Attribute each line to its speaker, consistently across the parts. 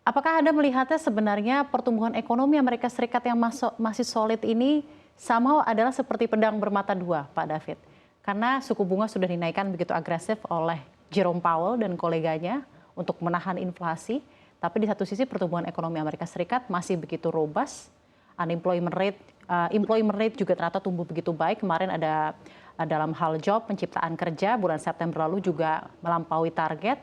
Speaker 1: Apakah Anda melihatnya sebenarnya pertumbuhan ekonomi Amerika Serikat yang masih solid ini somehow adalah seperti pedang bermata dua, Pak David? Karena suku bunga sudah dinaikkan begitu agresif oleh Jerome Powell dan koleganya untuk menahan inflasi, tapi di satu sisi pertumbuhan ekonomi Amerika Serikat masih begitu robust, employment rate juga ternyata tumbuh begitu baik. Kemarin ada dalam hal job, penciptaan kerja bulan September lalu juga melampaui target.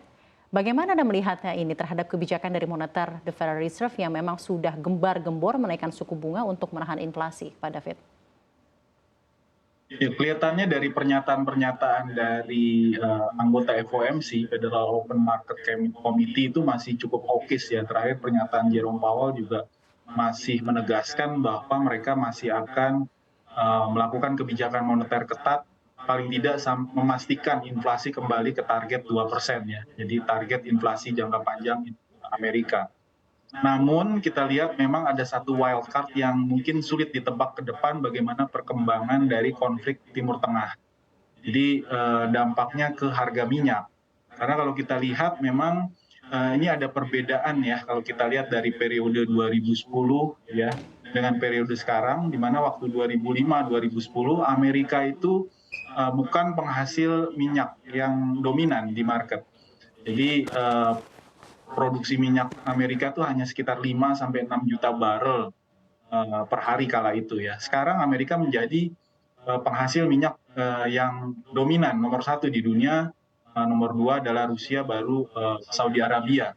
Speaker 1: Bagaimana Anda melihatnya ini terhadap kebijakan dari moneter The Federal Reserve yang memang sudah gembar-gembor menaikkan suku bunga untuk menahan inflasi, Pak David?
Speaker 2: Ya, kelihatannya dari pernyataan-pernyataan dari anggota FOMC (Federal Open Market Committee) itu masih cukup hawkish ya. Terakhir pernyataan Jerome Powell juga masih menegaskan bahwa mereka masih akan melakukan kebijakan moneter ketat, paling tidak memastikan inflasi kembali ke target 2% ya. Jadi target inflasi jangka panjang Amerika. Namun kita lihat memang ada satu wild card yang mungkin sulit ditebak ke depan, bagaimana perkembangan dari konflik Timur Tengah. Jadi dampaknya ke harga minyak. Karena kalau kita lihat memang ini ada perbedaan ya, kalau kita lihat dari periode 2010 ya dengan periode sekarang, di mana waktu 2005-2010 Amerika itu bukan penghasil minyak yang dominan di market. Jadi produksi minyak Amerika itu hanya sekitar 5 sampai 6 juta barrel per hari kala itu ya. Sekarang Amerika menjadi penghasil minyak yang dominan, nomor satu di dunia, nomor dua adalah Rusia, baru Saudi Arabia.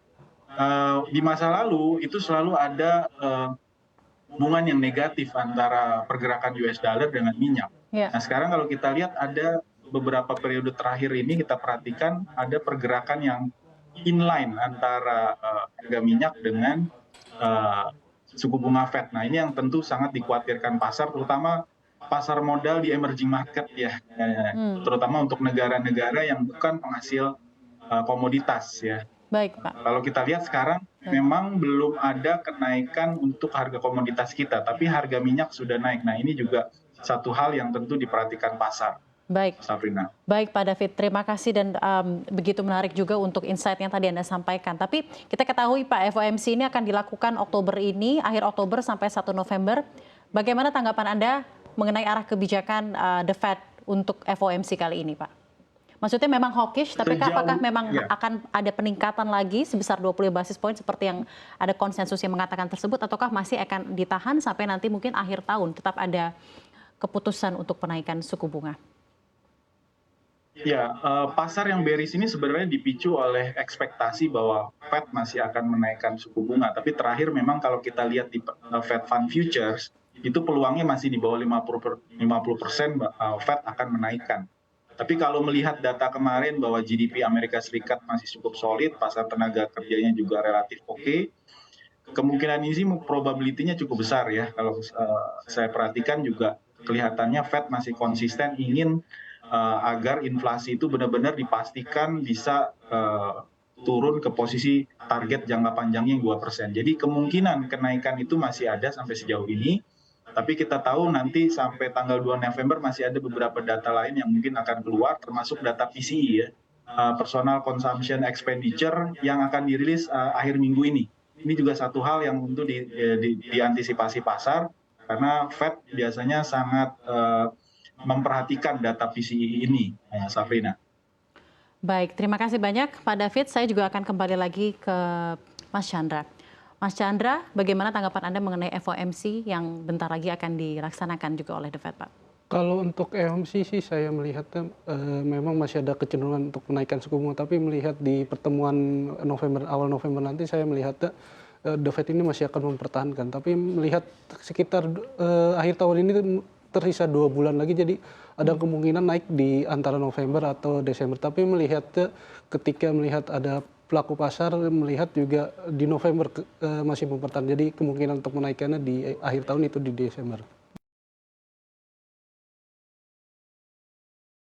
Speaker 2: Di masa lalu itu selalu ada hubungan yang negatif antara pergerakan US dollar dengan minyak.
Speaker 1: Ya.
Speaker 2: Nah sekarang kalau kita lihat ada beberapa periode terakhir ini kita perhatikan ada pergerakan yang inline antara harga minyak dengan suku bunga Fed. Nah ini yang tentu sangat dikhawatirkan pasar, terutama pasar modal di emerging market ya, terutama untuk negara-negara yang bukan penghasil komoditas ya.
Speaker 1: Baik, Pak.
Speaker 2: Kalau kita lihat sekarang memang belum ada kenaikan untuk harga komoditas kita, tapi harga minyak sudah naik. Nah ini juga satu hal yang tentu diperhatikan pasar.
Speaker 1: Baik.
Speaker 2: Sabrina.
Speaker 1: Baik Pak David, terima kasih dan begitu menarik juga untuk insight yang tadi Anda sampaikan. Tapi kita ketahui Pak, FOMC ini akan dilakukan Oktober ini, akhir Oktober sampai 1 November. Bagaimana tanggapan Anda mengenai arah kebijakan The Fed untuk FOMC kali ini Pak? Maksudnya memang hawkish, tapi apakah memang akan ada peningkatan lagi sebesar 20 basis point seperti yang ada konsensus yang mengatakan tersebut, ataukah masih akan ditahan sampai nanti mungkin akhir tahun tetap ada keputusan untuk penaikan suku bunga?
Speaker 2: Ya, pasar yang bearish ini sebenarnya dipicu oleh ekspektasi bahwa Fed masih akan menaikkan suku bunga. Tapi terakhir memang kalau kita lihat di Fed Fund Futures, itu peluangnya masih di bawah 50% Fed akan menaikkan. Tapi kalau melihat data kemarin bahwa GDP Amerika Serikat masih cukup solid, pasar tenaga kerjanya juga relatif oke, kemungkinan ini sih probability-nya cukup besar ya. Kalau saya perhatikan juga kelihatannya Fed masih konsisten ingin agar inflasi itu benar-benar dipastikan bisa turun ke posisi target jangka panjangnya yang 2%. Jadi kemungkinan kenaikan itu masih ada sampai sejauh ini, tapi kita tahu nanti sampai tanggal 2 November masih ada beberapa data lain yang mungkin akan keluar, termasuk data PCE ya, Personal Consumption Expenditure yang akan dirilis akhir minggu ini. Ini juga satu hal yang tentu diantisipasi pasar, karena Fed biasanya sangat memperhatikan data PCE ini, Sabrina.
Speaker 1: Baik, terima kasih banyak Pak David. Saya juga akan kembali lagi ke Mas Chandra. Mas Chandra, bagaimana tanggapan Anda mengenai FOMC yang bentar lagi akan dilaksanakan juga oleh The Fed, Pak?
Speaker 3: Kalau untuk FOMC sih saya melihatnya memang masih ada kecenderungan untuk menaikkan suku bunga, tapi melihat di pertemuan awal November nanti saya melihatnya The Fed ini masih akan mempertahankan. Tapi melihat sekitar akhir tahun ini tersisa 2 bulan lagi, jadi ada kemungkinan naik di antara November atau Desember. Tapi melihatnya ketika melihat ada pelaku pasar melihat juga di November masih mempertahankan. Jadi kemungkinan untuk menaikannya di akhir tahun itu di Desember.